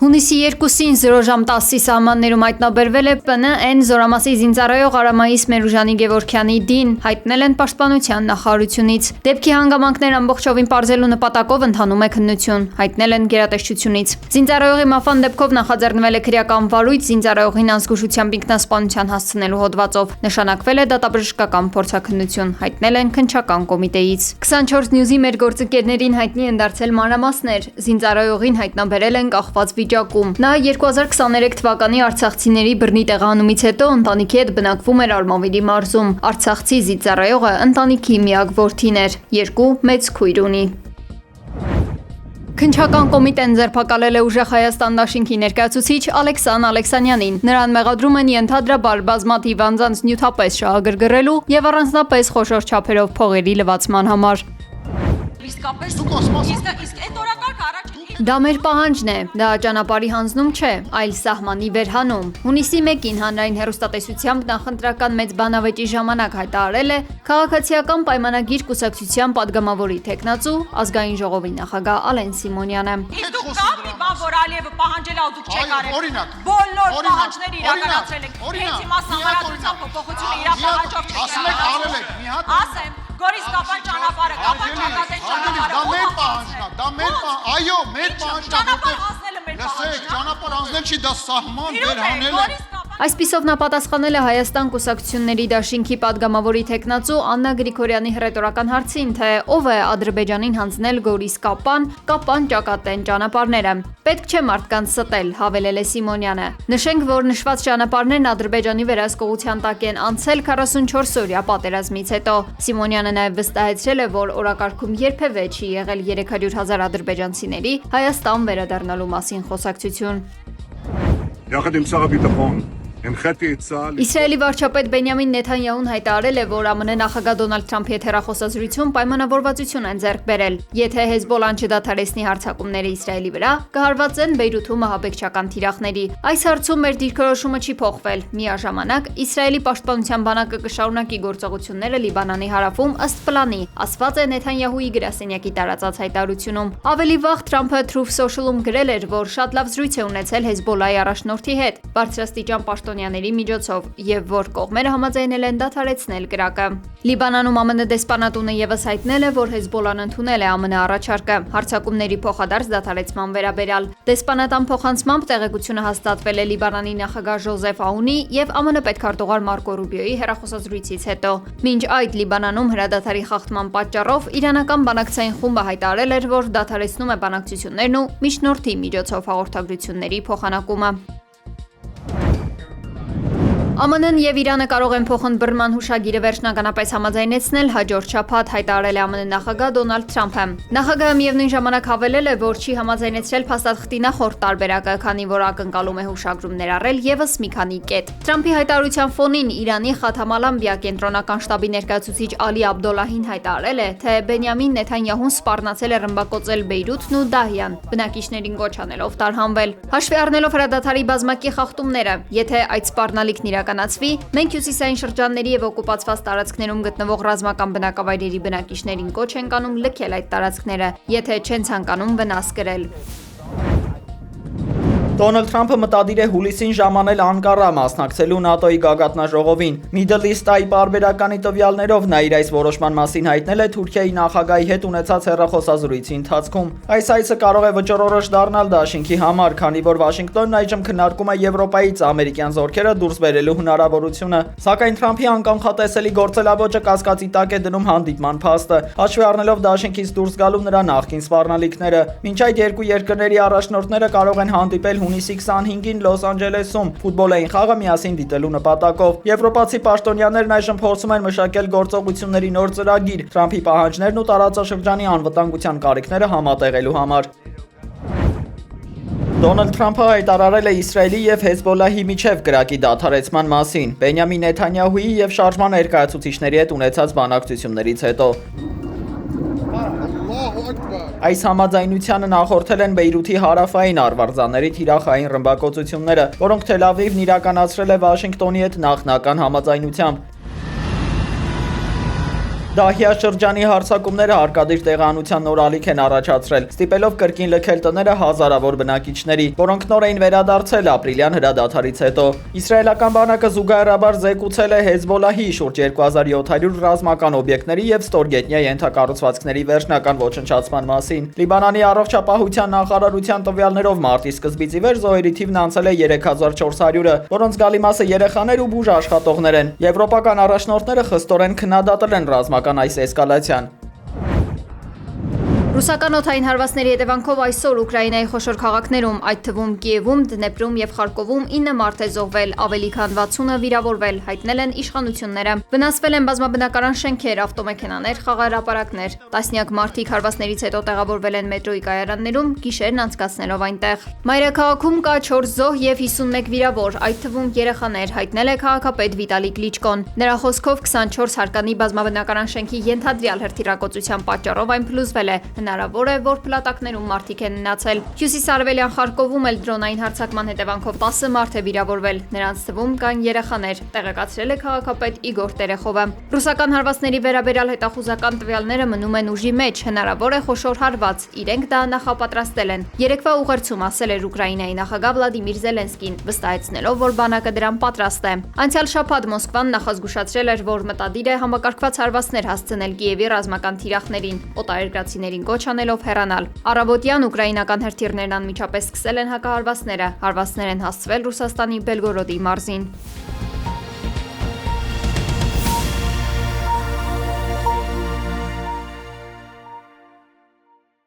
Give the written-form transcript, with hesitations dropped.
Հունիսի 2-ին 0:10-ի սահմաններում հայտնաբերվել է ՊՆ զորամասի զինծառայող Արամայիս Մերուժանի Գևորգյանի դին, հայտնել են Պաշտպանության նախարարությունից։ Դեպքի հանգամանքներ ամբողջովին պարզելու նպատակով ընթանում է քննություն, հայտնել են գերատեսչությունից։ Զինծառայողի մահվան դեպքով նախաձեռնվել է քրեական վարույթ զինծառայողին անզգուշությամբ ինքնասպանության հասցնելու հոդվածով։ Նշանակվել է դատաբժշկական փորձաքննություն, հայտնել են քննչական կոմիտեից։ 24 News-ի մեր գործընկերներին հայտնի են դարձել մանրամասներ։ Զինծառայողին հայտնաբերել են կախված վիճակում։ Նա 2023 թվականի արցախցիների բռնի տեղահանումից հետո ընտանիքի հետ բնակվում էր Արմավիրի մարզում։ Արցախցի զինծառայողը ընտանիքի միակ որդին էր, 2 մեծ քույր ունի։ Քննչական կոմիտեն ձերբակալել է Ուժեղ Հայաստան դաշինքի ներկայացուցիչ Ալեքսան Ալեքսանյանին։ Նրան մեղադրում են ենթադրաբար բազմաթիվ անձանց նյութապես շահագրգռելու եւ առանձնապես խոշոր չափերով փողերի լվացման համար։ Դա մեր պահանջն է, դա ճանապարհի հանձնում չէ, այլ սահմանի վերհանում։ Հունիսի 1-ին հանրային հեռուստատեսությամբ նախընտրական մեծ բանավեճի ժամանակ հայտարարել է քաղաքացիական պայմանագիր կուսակցության падգամավորի թեկնածու ազգային ժողովի նախագահ Ալեն Սիմոնյանը։ Իսկ դուք կա մի բան, որ Ալիևը պահանջել է ու դուք չեք արել։ Բոլոր պահանջները իրականացրել եք։ Հենց հիմա համարացության փոփոխությունը իր պահանջով չեք արել։ Ասեմ, Գորիս Կապան ճանապարհը, Կապան ճակատեն ճանապարհը։ Դա մեր պահանջն է, դա մեր այո, մեր պահանջն է։ Ճանապարհ հանձնելը մեր պահանջն է։ Լսեք, ճանապարհ հանձնել չի, դա սահման վերհանել է։ Այսպիսով նա պատասխանել է Հայաստան կուսակցությունների դաշինքի падգամավորի թեկնածու Աննա Գրիգորյանի հռետորական հարցին, թե ով է Ադրբեջանին հանձնել Գորիս Կապան ճակատեն ճանապարհները։ Պետք չէ մարդկանց ստել, հավելել է Սիմոնյանը։ Նշենք, որ նշված ճանապարհներն Ադրբեջանի վերահսկողության տակ են անցել 44-օրյա պատերազմից հետո։ Սիմոնյանը նաև վստահեցրել է, որ օրակարգում երբևէ չի եղել 300,000 ադրբեջանցիների Հայաստան վերադառնալու մասին խոսակցություն։ Իսրայելի վարչապետ Բենյամին Նեթանյահուն հայտարարել է, որ ԱՄՆ նախագահ Դոնալդ Թրամփի հետ հեռախոսազրույցում պայմանավորվածություն են ձեռք բերել։ Եթե Հեզբոլան չդադարեցնի հարձակումները Իսրայելի վրա, կհարվածեն Բեյրութում ահաբեկչական թիրախների։ Այս հարցում մեր դիրքորոշումը չի փոխվել։ Միաժամանակ Իսրայելի պաշտպանության բանակը կշարունակի գործողությունները Լիբանանի հարավում ըստ պլանի, ասված է Նեթանյահուի գրասենյակի տարածած հայտարարությունում։ Ավելի վաղ Թրամփը Truth Social-ում գրել էր, որ շատ լավ զրույց է ունեցել Հեզբոլայի առաջնորդի հետ, բարձրաստիճան պաշտոնյաների միջոցով, եւ որ կողմերը համաձայնել են դադարեցնել կրակը։ Լիբանանում ԱՄՆ դեսպանատունը եւս հայտնել է, որ Հեզբոլան ընդունել է ԱՄՆ առաջարկը հարձակումների փոխադարձ դադարեցման վերաբերյալ։ Դեսպանատան փոխանցմամբ տեղեկությունը հաստատվել է Լիբանանի նախագահ Ժոզեֆ Աունի եւ ԱՄՆ պետքարտուղար Մարկո Ռուբիոյի հեռախոսազրույցից հետո։ Մինչ այդ Լիբանանում հրադադարի խախտման պատճառով իրանական բանակցային խումբը հայտարարել էր, որ դադարեցնում է բանակցություններն ու միջնորդի միջոցով հաղորդագրությունների փոխանակումը։ ԱՄՆ-ն եւ Իրանը կարող են փոխընդբռնման հուշագիրը վերջնականապես համաձայնեցնել հաջորդ շաբաթ, հայտարարել է ԱՄՆ նախագահ Դոնալդ Թրամփը։ Նախագահը միևնույն ժամանակ հավելել է, որ չի համաձայնեցրել փաստաթղթի նախորդ տարբերակը, քանի որ ակնկալում է հուշագրում ներառել եւս մի քանի կետ։ Թրամփի հայտարարության ֆոնին Իրանի Խաթամ Ալ-Անբիա կենտրոնական շտաբի ներկայացուցիչ Ալի Աբդոլլահին հայտարարել է, թե Բենյամին Նեթանյահուն սպառնացել է ռմբակոծել Բեյրութն ու Դահիան, բնակիչներին կոչ անելով տարհանվել։ Հաշվի առնելով հրադադարի բազմակի խախտումները, եթե այդ սպառնալիքն իրականացվի, մենք հյուսիսային շրջանների եւ օկուպացված տարածքներում գտնվող ռազմական բնակավայրերի բնակիչներին կոչ ենք անում լքել այդ տարածքները, եթե չեն ցանկանում վնաս կրել։ Դոնալդ Թրամփը մտադիր է հուլիսին ժամանել Անկարա մասնակցելու ՆԱՏՕ-ի գագաթնաժողովին։ Middle East-ի պարբերականի տվյալներով նա իր այս որոշման մասին հայտնել է Թուրքիայի նախագահի հետ ունեցած հեռախոսազրույցի ընթացքում։ Այս այցը կարող է վճռորոշ դառնալ դաշինքի համար, քանի որ Վաշինգտոնն այժմ քննարկում է Եվրոպայից ամերիկյան զորքերը դուրս բերելու հնարավորությունը։ Սակայն Թրամփի անկանխատեսելի գործելավոճը կասկածի տակ է դնում հանդիպման փաստը, հաշվի առնելով դաշինքից դուրս գալու նրա նախկին սպառնալիքները։ Մինչ այդ երկու երկրների առաջնորդները կարող են հանդիպել հունիսի 25-ին Լոս Անջելեսում ֆուտբոլային խաղը միասին դիտելու նպատակով։ Եվրոպացի պաշտոնյաներն այժմ փորձում են մշակել գործողությունների նոր ծրագիր Թրամփի պահանջներն ու տարածաշրջանի անվտանգության կարիքները համատեղելու համար։ Դոնալդ Թրամփը հայտարարել է Իսրայելի եւ Հեզբոլլահի միջև կրակի դադարեցման մասին Բենյամին Նեթանյահուի եւ շարժման ներկայացուցիչների հետ ունեցած բանակցություններից հետո։ Այս համաձայնությանը նախորդել են Բեյրութի հարավային արվարձանների թիրախային ռմբակոծությունները, որոնք Թել Ավիվն իրականացրել է Վաշինգտոնի հետ նախնական համաձայնությամբ։ Դահիաշրջանի հարձակումները հարկադիր տեղանության նոր ալիք են առաջացրել, ստիպելով կրկին լքել տները հազարավոր բնակիչների, որոնք նոր էին վերադարձել ապրիլյան հրադադարից հետո։ Իսրայելական բանակը զուգահեռաբար զեկուցել է Հեզբոլահի շուրջ 2700 ռազմական օբյեկտների եւ ստորգետնյա ենթակառուցվածքների վերջնական ոչնչացման մասին։ Լիբանանի առողջապահության նախարարության տվյալներով մարտի սկզբից ի վեր զոհերի թիվն անցել է 3400-ը, որոնց զգալի մասը երեխաներ ու բուժ աշխատողներ են։ Եվրոպական առաջնորդները խստորեն քննադատել են ռազմական այս էսկալացիան։ Ռուսական օդային հարվածների հետևանքով այսօր Ուկրաինայի խոշոր քաղաքներում, այդ թվում Կիևում, Դնեպրում եւ Խարկովում 9 մարդ է զոհվել, ավելի քան 60-ը վիրավորվել, հայտնել են իշխանությունները։ Վնասվել են բազմաբնակարան շենքեր, ավտոմեքենաներ, խաղահրապարակներ։ Տասնյակ մարդիկ հարվածներից հետո տեղավորվել են մետրոյի կայարաններում, գիշերն անցկացնելով այնտեղ։ Մայրաքաղաքում կա 4 զոհ եւ 51 վիրավոր, այդ թվում երեխաներ, հայտնել է քաղաքապետ Վիտալի Կլիչկոն։ Նրա խոսքով 24 հարկանի բազմաբնակարան շենքի ենթադրյալ հրթիռակոծության պատճառով այն փլուզվել է։ Հնարավոր է, որ փլատակներում մարդիկ են մնացել։ Հյուսիսարևելյան Խարկովում էլ դրոնային հարձակման հետևանքով 10 մարդ է վիրավորվել, նրանց թվում կան երեխաներ, տեղեկացրել է քաղաքապետ Իգոր Տերեխովը։ Ռուսական հարվածների վերաբերյալ հետախուզական տվյալները մնում են ուժի մեջ, հնարավոր է խոշոր հարված, իրենք դա նախապատրաստել են։ Երեկվա ուղերձում ասել էր Ուկրաինայի նախագահ Վլադիմիր Զելենսկին, վստահեցնելով, որ բանակը դրան պատրաստ է։ Անցյալ շաբաթ Մոսկվան նախազգուշացրել էր, որ մտադիր է համակարգված հարվածներ հասցնել Կիևի ռազմական թիրախներին, օտարերկրացիներին կոչ անելով հեռանալ։ Առավոտյան ուկրաինական հրթիռներն անմիջապես սկսել են հակահարվածները։ Հարվածներ են հասցվել Ռուսաստանի Բելգորոդի մարզին։